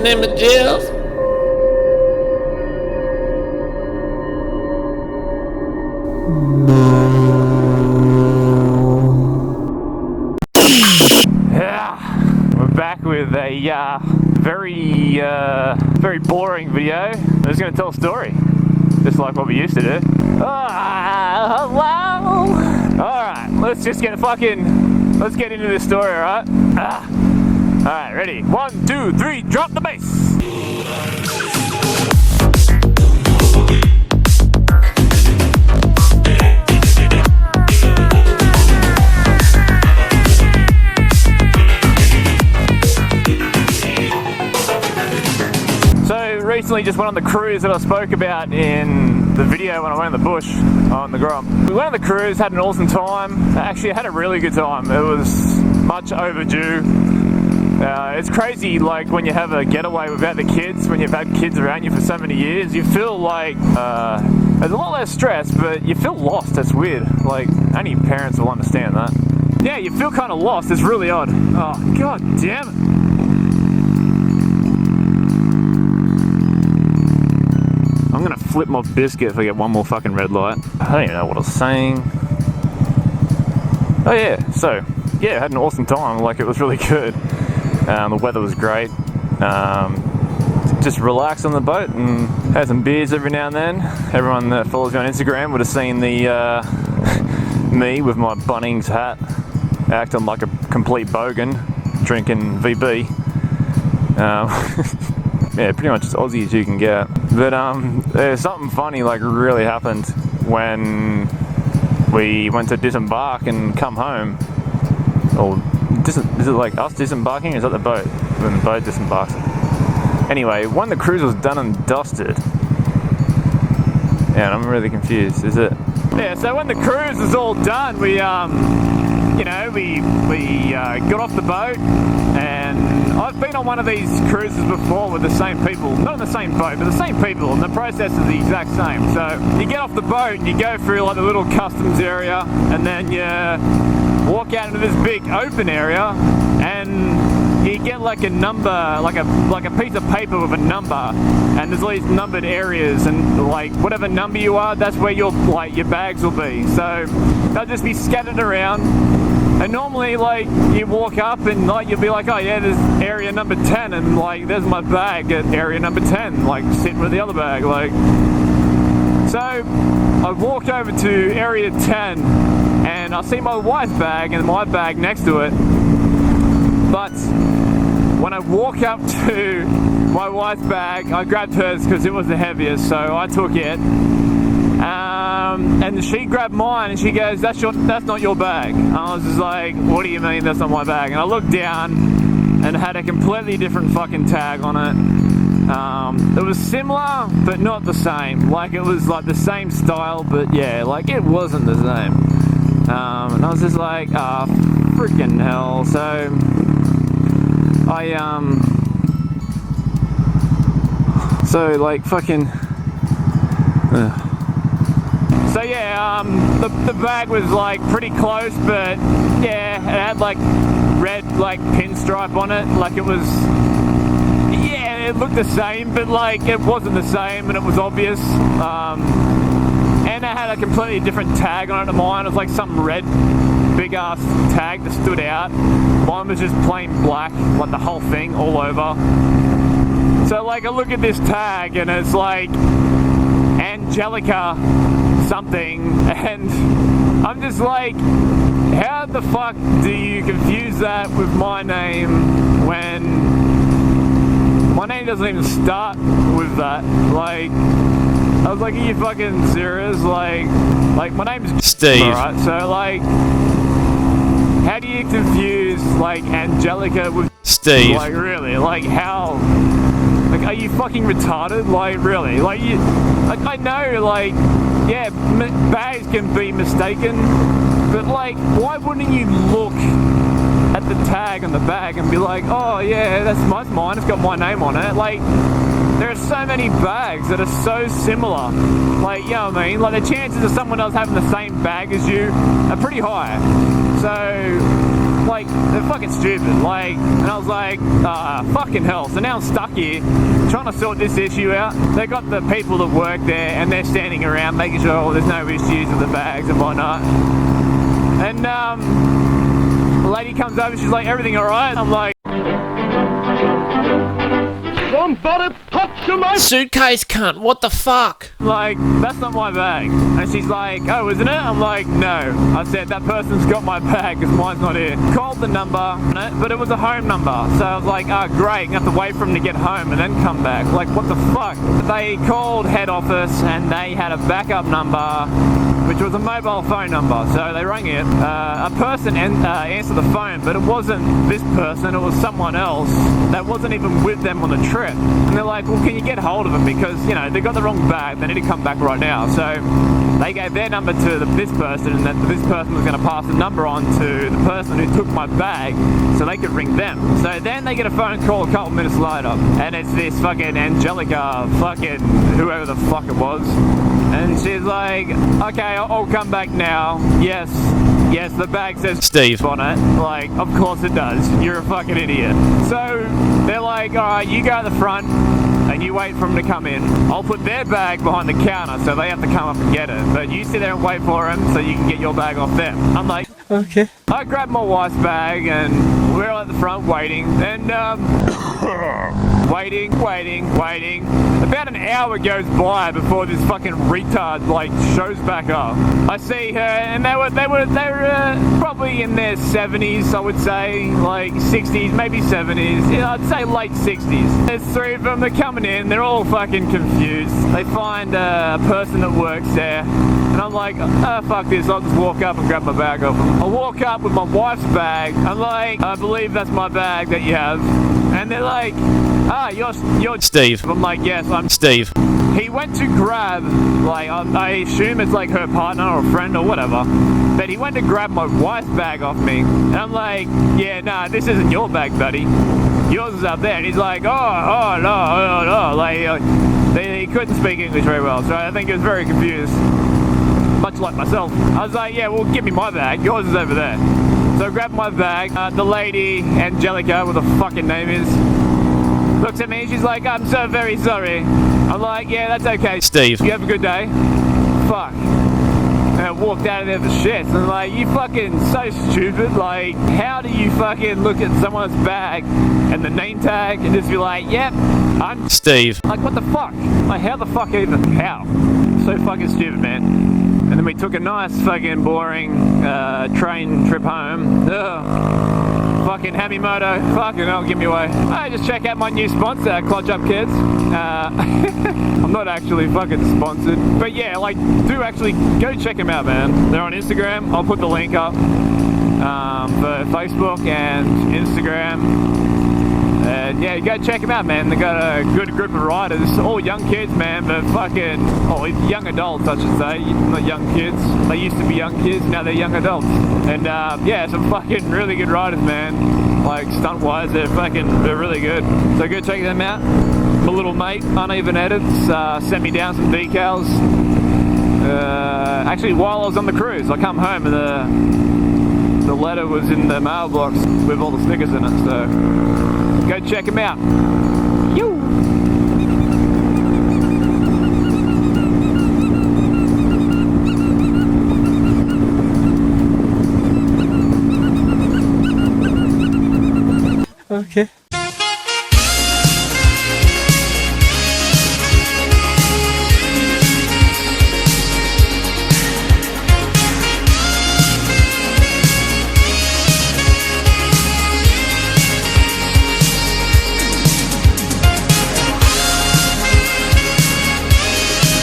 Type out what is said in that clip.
them in jails. Yeah, we're back with a very boring video. I'm just going to tell a story, just like what we used to do. Wow. Alright, let's get into this story, alright? Alright, ready? 1, 2, 3, drop the bass! So recently just went on the cruise that I spoke about in the video when I went in the bush on the Grom. We went on the cruise, had an awesome time. Actually, I had a really good time. It was much overdue. It's crazy, like when you have a getaway without the kids, when you've had kids around you for so many years, you feel like there's a lot less stress, but you feel lost. That's weird. Like, only parents will understand that. Yeah, you feel kind of lost. It's really odd. Oh, god damn it. I'm gonna flip my biscuit if I get one more fucking red light. I don't even know what I was saying. Oh yeah, so, yeah, I had an awesome time. Like, it was really good. The weather was great. Just relaxed on the boat and had some beers every now and then. Everyone that follows me on Instagram would have seen the me with my Bunnings hat, acting like a complete bogan, drinking VB. Yeah, pretty much as Aussie as you can get. But there's something funny like really happened when we went to disembark and come home. Or is it like us disembarking? Or is that the boat? When the boat disembarks. Anyway, when the cruise was done and dusted. Yeah, I'm really confused. Is it? Yeah, so when the cruise was all done, we got off the boat, and I've been on one of these cruises before with the same people, not on the same boat, but the same people, and the process is the exact same. So you get off the boat and you go through like the little customs area, and then you walk out into this big open area, and you get like a number, like a piece of paper with a number, and there's all these numbered areas, and like whatever number you are, that's where your bags will be. So they'll just be scattered around, and normally like you walk up and like you'll be like, oh yeah, there's area number 10, and like there's my bag at area number 10, like sitting with the other bag, like. So I walk over to area 10, and I see my wife's bag and my bag next to it, but when I walk up to my wife's bag, I grabbed hers because it was the heaviest, so I took it. And she grabbed mine and she goes, that's not your bag. And I was just like, what do you mean that's not my bag? And I looked down and it had a completely different fucking tag on it. It was similar, but not the same. Like, it was like the same style, but yeah, like it wasn't the same. And I was just like, ah, freaking hell. So like fucking. So yeah, the bag was like pretty close, but yeah, it had like red like pinstripe on it, like it was. Yeah, it looked the same, but like it wasn't the same, and it was obvious. And it had a completely different tag on it than mine. It was like some red, big ass tag that stood out. Mine was just plain black, like the whole thing, all over. So like I look at this tag and it's like Angelica something, and I'm just like, how the fuck do you confuse that with my name when my name doesn't even start with that? Like, I was like, are you fucking serious? Like my name's Steve. Alright, so like, how do you confuse like Angelica with Steve? Like, really? Like, how? Like, are you fucking retarded? Like, really? Like, I know, like, yeah, bags can be mistaken, but like, why wouldn't you look at the tag on the bag and be like, oh yeah, that's mine, it's got my name on it? Like, there are so many bags that are so similar. Like, you know what I mean? Like, the chances of someone else having the same bag as you are pretty high. So Like, they're fucking stupid. Like, and I was like, fucking hell. So now I'm stuck here trying to sort this issue out. They got the people that work there and they're standing around making sure there's no issues with the bags and whatnot. And the lady comes over, she's like, everything alright? I'm like, somebody touch my Suitcase cunt, what the fuck? like, that's not my bag. And she's like, oh, isn't it? I'm like, no. I said, that person's got my bag because mine's not here. Called the number, but it was a home number. So I was like, oh, great. I have to wait for him to get home and then come back. Like, what the fuck? They called head office and they had a backup number, which was a mobile phone number. So they rang it. A person answered the phone, but it wasn't this person. It was someone else that wasn't even with them on the trip. And they're like, well, can you get hold of them? Because, you know, they got the wrong bag. They need to come back right now. So they gave their number to this person, and that this person was going to pass the number on to the person who took my bag so they could ring them. So then they get a phone call a couple minutes later, and it's this fucking Angelica, fucking whoever the fuck it was. And she's like, okay, I'll come back now. Yes, the bag says Steve on it. Like, of course it does. You're a fucking idiot. So they're like, alright, you go at the front and you wait for them to come in. I'll put their bag behind the counter so they have to come up and get it. But you sit there and wait for them so you can get your bag off them. I'm like, okay. I grabbed my wife's bag and we're all at the front waiting. And waiting. About an hour goes by before this fucking retard like shows back up. I see her, and they were probably in their 70s, I would say, like 60s, maybe 70s. Yeah, I'd say late 60s. There's three of them. They're coming in. They're all fucking confused. They find a person that works there, and I'm like, fuck this. I'll just walk up and grab my bag off them. I walk up with my wife's bag. I'm like, I believe that's my bag that you have. And they're like, you're Steve. I'm like, yes, I'm Steve. He went to grab, like, I assume it's like her partner or friend or whatever, but he went to grab my wife's bag off me. And I'm like, yeah, nah, this isn't your bag, buddy. Yours is up there. And he's like, no. Like, he couldn't speak English very well, so I think he was very confused, much like myself. I was like, yeah, well, give me my bag. Yours is over there. So I grabbed my bag. The lady, Angelica, what the fucking name is, looks at me and she's like, I'm so very sorry. I'm like, yeah, that's okay, Steve. You have a good day. Fuck. And I walked out of there for shit. And I'm like, you fucking so stupid. Like, how do you fucking look at someone's bag and the name tag and just be like, yep, I'm Steve. like, what the fuck? Like, how the fuck even? How? So fucking stupid, man. And then we took a nice fucking boring train trip home. Ugh. Fucking Hamimoto. Fucking hell, give me away. Hey, just check out my new sponsor, ClutchupKidz. I'm not actually fucking sponsored. But yeah, like, do actually go check them out, man. They're on Instagram. I'll put the link up for Facebook and Instagram. And yeah, go check them out, man. They got a good group of riders, all young kids, man, but fucking, young adults, I should say, not young kids. They used to be young kids, now they're young adults. And yeah, some fucking really good riders, man. Like, stunt-wise, they're really good. So go check them out. My little mate, Uneven Edits, sent me down some decals. Actually, while I was on the cruise, I come home and the letter was in the mailbox with all the stickers in it, so go check him out. Yo! Okay.